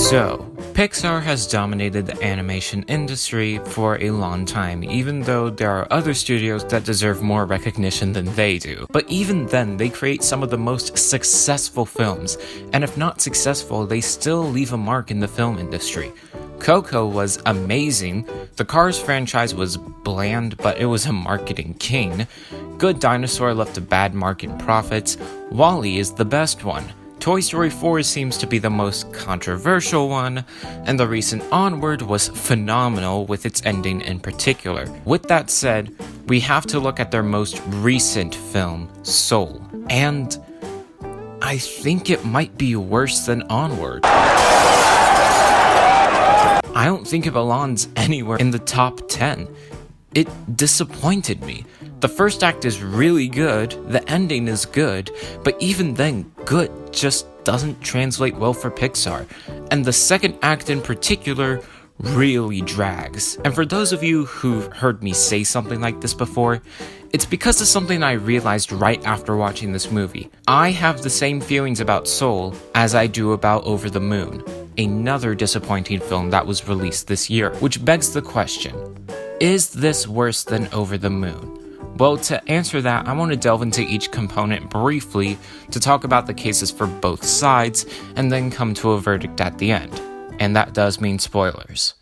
So, Pixar has dominated the animation industry for a long time, even though there are other studios that deserve more recognition than they do. But even then, they create some of the most successful films, and if not successful, they still leave a mark in the film industry. Coco was amazing, the Cars franchise was bland, but it was a marketing king. Good Dinosaur left a bad mark in profits, WALL-E is the best one. Toy Story 4 seems to be the most controversial one, and the recent Onward was phenomenal with its ending in particular. With that said, we have to look at their most recent film, Soul, and I think it might be worse than Onward. I don't think it belongs anywhere in the top 10. It disappointed me. The first act is really good, the ending is good, but even then, good just doesn't translate well for Pixar. And the second act in particular really drags. And for those of you who've heard me say something like this before, it's because of something I realized right after watching this movie. I have the same feelings about Soul as I do about Over the Moon, another disappointing film that was released this year, which begs the question, is this worse than Over the Moon? Well, to answer that, I want to delve into each component briefly to talk about the cases for both sides, and then come to a verdict at the end. And that does mean spoilers.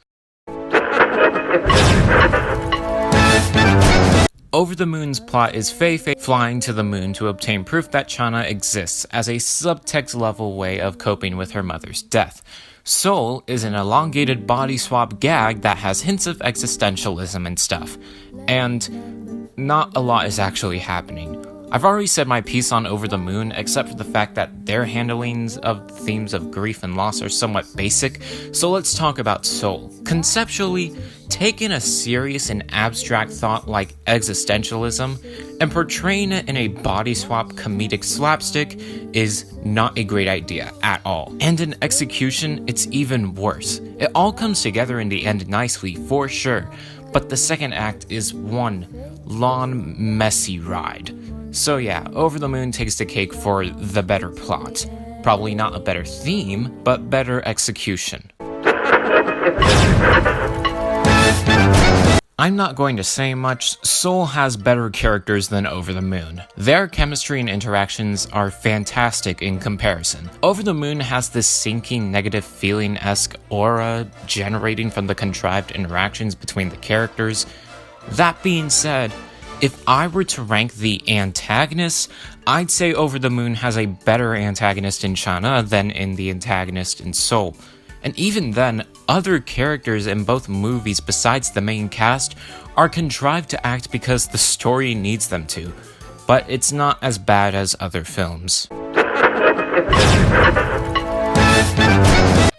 Over the Moon's plot is Fei Fei flying to the moon to obtain proof that China exists as a subtext-level way of coping with her mother's death. Soul is an elongated body swap gag that has hints of existentialism and stuff. And not a lot is actually happening. I've already said my piece on Over the Moon, except for the fact that their handlings of themes of grief and loss are somewhat basic, so let's talk about Soul. Conceptually, taking a serious and abstract thought like existentialism and portraying it in a body swap comedic slapstick is not a great idea at all. And in execution, it's even worse. It all comes together in the end nicely, for sure, but the second act is one long, messy ride. So yeah, Over the Moon takes the cake for the better plot. Probably not a better theme, but better execution. I'm not going to say much. Soul has better characters than Over the Moon. Their chemistry and interactions are fantastic in comparison. Over the Moon has this sinking negative feeling-esque aura generating from the contrived interactions between the characters. That being said, if I were to rank the antagonists, I'd say Over the Moon has a better antagonist in China than in the antagonist in Soul. And even then, other characters in both movies besides the main cast are contrived to act because the story needs them to, but it's not as bad as other films.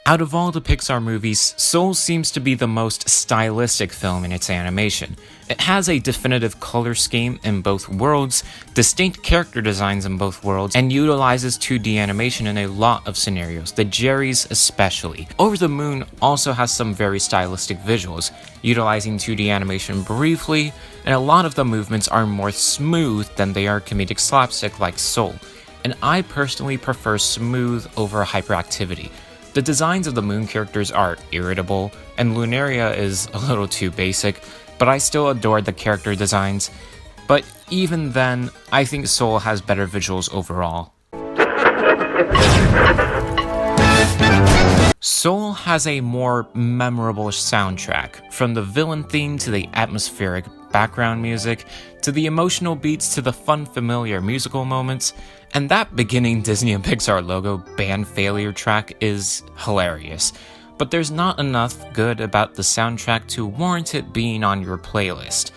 Out of all the Pixar movies, Soul seems to be the most stylistic film in its animation. It has a definitive color scheme in both worlds, distinct character designs in both worlds, and utilizes 2D animation in a lot of scenarios, the Jerry's especially. Over the Moon also has some very stylistic visuals, utilizing 2D animation briefly, and a lot of the movements are more smooth than they are comedic slapstick like Soul, and I personally prefer smooth over hyperactivity. The designs of the moon characters are irritable, and Lunaria is a little too basic, but I still adore the character designs. But even then, I think Soul has better visuals overall. Soul has a more memorable soundtrack, from the villain theme to the atmospheric background music, to the emotional beats to the fun familiar musical moments, and that beginning Disney and Pixar logo band failure track is hilarious. But there's not enough good about the soundtrack to warrant it being on your playlist.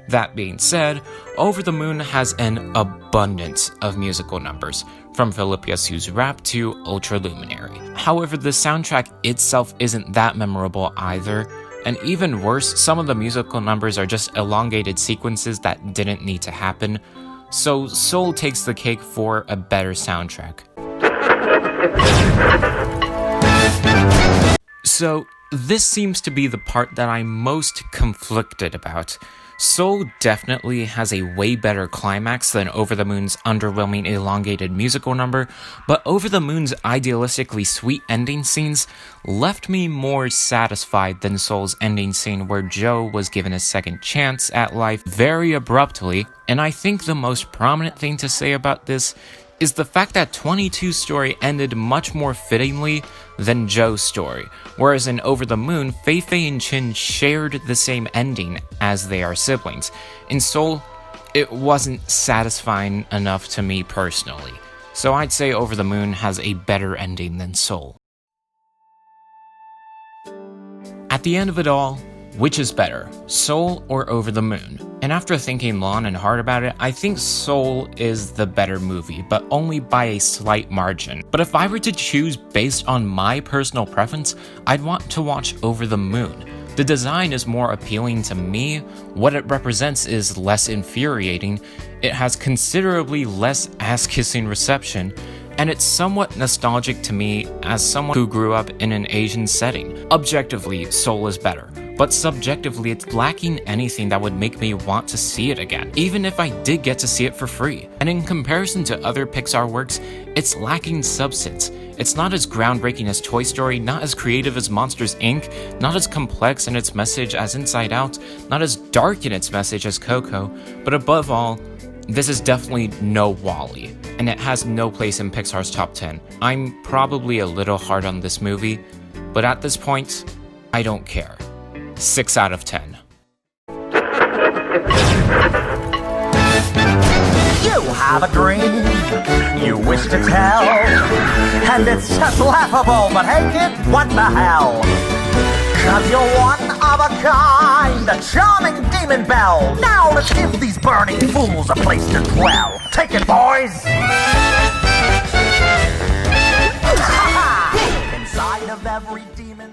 That being said, Over the Moon has an abundance of musical numbers, from Philipia Soo's rap to Ultra Luminary. However, the soundtrack itself isn't that memorable either, and even worse, some of the musical numbers are just elongated sequences that didn't need to happen, so Soul takes the cake for a better soundtrack. So, this seems to be the part that I'm most conflicted about. Soul definitely has a way better climax than Over the Moon's underwhelming elongated musical number, but Over the Moon's idealistically sweet ending scenes left me more satisfied than Soul's ending scene where Joe was given a second chance at life very abruptly, and I think the most prominent thing to say about this is the fact that 22's story ended much more fittingly than Joe's story, whereas in Over the Moon, Fei Fei and Chin shared the same ending as they are siblings. In Soul, it wasn't satisfying enough to me personally, so I'd say Over the Moon has a better ending than Soul. At the end of it all, which is better, Soul or Over the Moon? And after thinking long and hard about it, I think Soul is the better movie, but only by a slight margin. But if I were to choose based on my personal preference, I'd want to watch Over the Moon. The design is more appealing to me, what it represents is less infuriating, it has considerably less ass-kissing reception, and it's somewhat nostalgic to me as someone who grew up in an Asian setting. Objectively, Soul is better, but subjectively it's lacking anything that would make me want to see it again, even if I did get to see it for free. And in comparison to other Pixar works, it's lacking substance. It's not as groundbreaking as Toy Story, not as creative as Monsters, Inc., not as complex in its message as Inside Out, not as dark in its message as Coco, but above all, this is definitely no WALL-E, and it has no place in Pixar's top 10. I'm probably a little hard on this movie, but at this point, I don't care. 6 out of 10. You have a dream you wish to tell, and it's just laughable, but hey kid, what the hell? 'Cause you're one of a kind, a charming demon belle. Now let's give these burning fools a place to dwell. Take it, boys! Inside of every demon